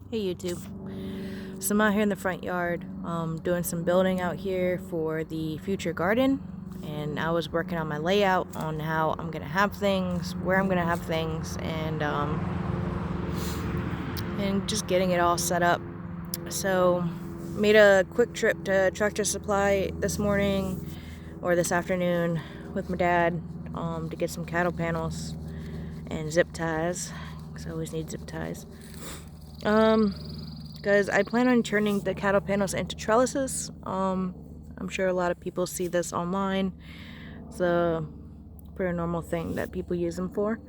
Hey YouTube. So I'm out here in the front yard doing some building out here for the future garden, and I was working on my layout on how I'm gonna have things, where I'm gonna have things, and just getting it all set up. So made a quick trip to Tractor Supply this morning or this afternoon with my dad to get some cattle panels and zip ties, because I always need zip ties. Because I plan on turning the cattle panels into trellises. I'm sure a lot of people see this online. It's a pretty normal thing that people use them for.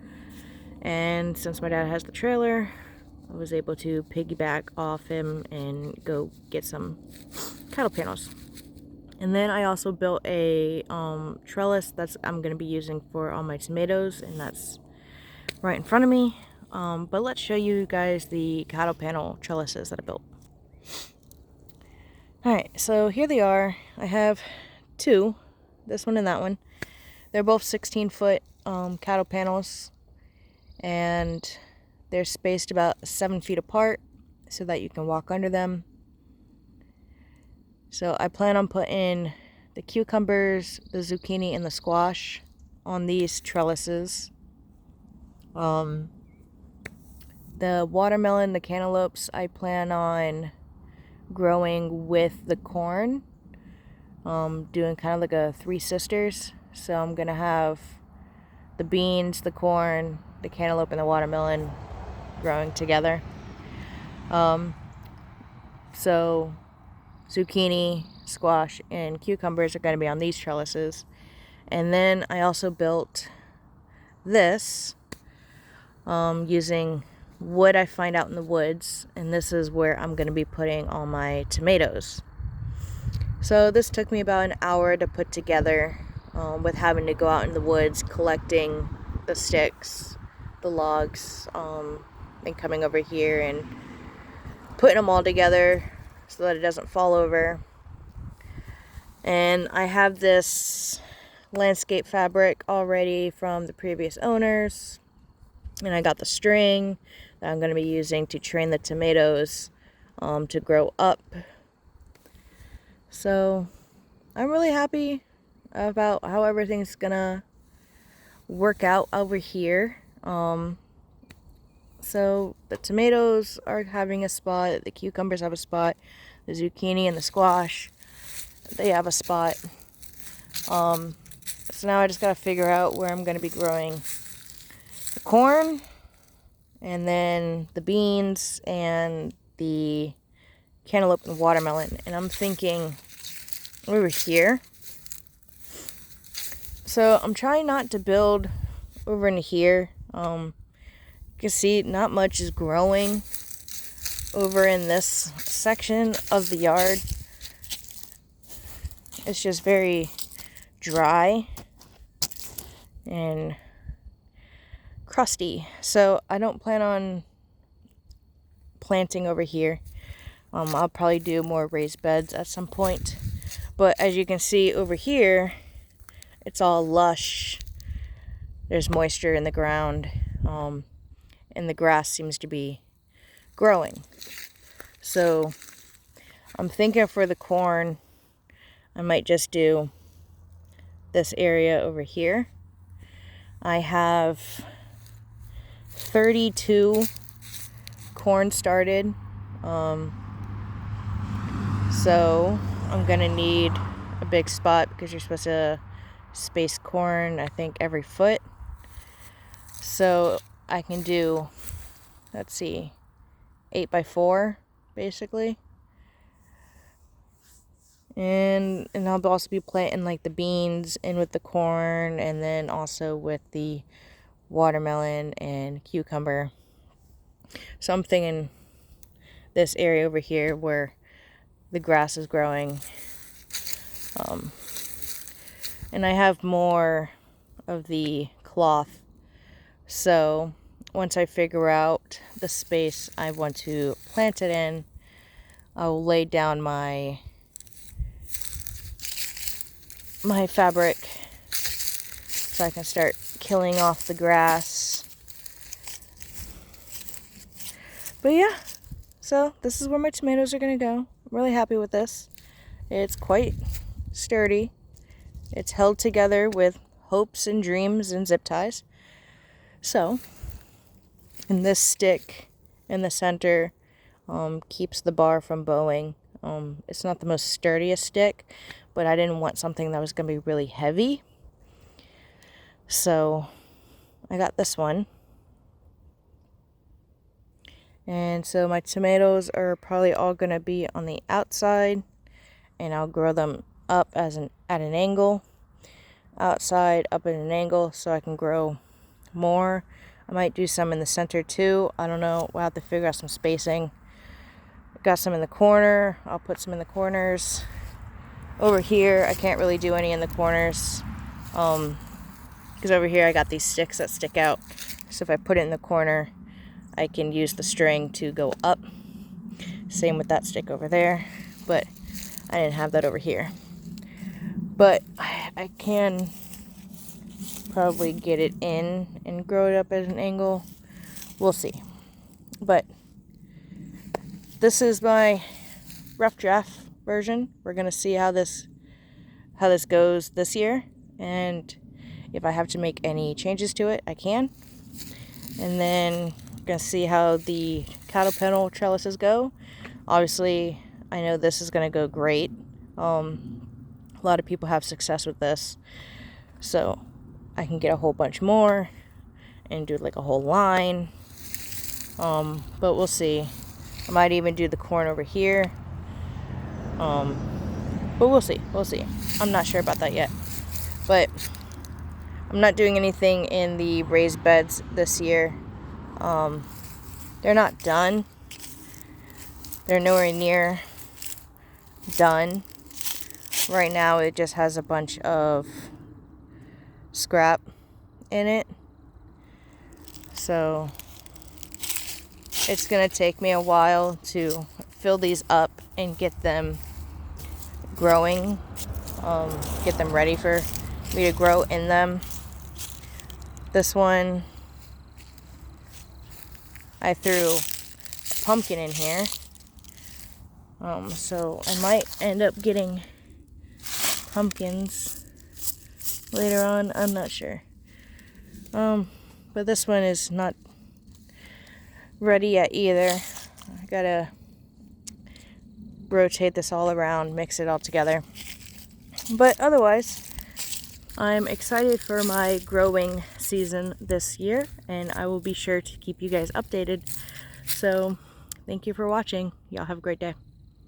And since my dad has the trailer, I was able to piggyback off him and go get some cattle panels. And then I also built a trellis that's I'm going to be using for all my tomatoes, and that's right in front of me. But let's show you guys the cattle panel trellises that I built. Alright, so here they are. I have two, this one and that one. They're both 16-foot cattle panels, and they're spaced about 7 feet apart so that you can walk under them. So I plan on putting the cucumbers, the zucchini, and the squash on these trellises. The watermelon, the cantaloupes, I plan on growing with the corn, doing kind of like a Three Sisters. So I'm gonna have the beans, the corn, the cantaloupe, and the watermelon growing together. So zucchini, squash, and cucumbers are going to be on these trellises. And then I also built this using wood I find out in the woods, and this is where I'm going to be putting all my tomatoes. So this took me about an hour to put together, with having to go out in the woods collecting the sticks, the logs, and coming over here and putting them all together so that it doesn't fall over. And I have this landscape fabric already from the previous owners, and I got the string that I'm going to be using to train the tomatoes to grow up. So I'm really happy about how everything's gonna work out over here. So the tomatoes are having a spot, the cucumbers have a spot, the zucchini and the squash, they have a spot. So now I just gotta figure out where I'm gonna be growing the corn, and then the beans, and the cantaloupe and watermelon. And I'm thinking over here. So I'm trying not to build over in here. You can see not much is growing over in this section of the yard. It's just very dry and crusty. So I don't plan on planting over here. I'll probably do more raised beds at some point. But as you can see over here, it's all lush. There's moisture in the ground, and the grass seems to be growing. So I'm thinking for the corn, I might just do this area over here. I have 32 corn started, so I'm gonna need a big spot because you're supposed to space corn, I think, every foot. So I can do, let's see, 8x4 basically. And I'll also be planting like the beans in with the corn, and then also with the watermelon and cucumber. So I'm thinking this area over here where the grass is growing. And I have more of the cloth. So once I figure out the space I want to plant it in, I'll lay down my fabric so I can start killing off the grass. But yeah, So this is where my tomatoes are going to go. I'm really happy with this. It's quite sturdy. It's held together with hopes and dreams and zip ties. So, and this stick in the center keeps the bar from bowing. It's not the most sturdiest stick, but I didn't want something that was going to be really heavy. So I got this one. And so my tomatoes are probably all going to be on the outside, and I'll grow them up at an angle. Outside, up at an angle, so I can grow more. I might do some in the center too. I don't know. We'll have to figure out some spacing. Got some in the corner. I'll put some in the corners. Over here, I can't really do any in the corners. Because over here I got these sticks that stick out. So if I put it in the corner, I can use the string to go up. Same with that stick over there. But I didn't have that over here. But I can probably get it in and grow it up at an angle. We'll see. But this is my rough draft version. We're going to see how this goes this year. And if I have to make any changes to it, I can. And then we're going to see how the cattle panel trellises go. Obviously, I know this is going to go great. A lot of people have success with this, so I can get a whole bunch more and do like a whole line. But we'll see. I might even do the corn over here. But we'll see. I'm not sure about that yet. But I'm not doing anything in the raised beds this year. They're not done. They're nowhere near done. Right now it just has a bunch of scrap in it. So it's going to take me a while to fill these up and get them growing. Get them ready for me to grow in them. This one, I threw a pumpkin in here. So I might end up getting pumpkins later on. I'm not sure. But this one is not ready yet either. I gotta rotate this all around, mix it all together. But otherwise, I'm excited for my growing season this year, and I will be sure to keep you guys updated. So, thank you for watching. Y'all have a great day.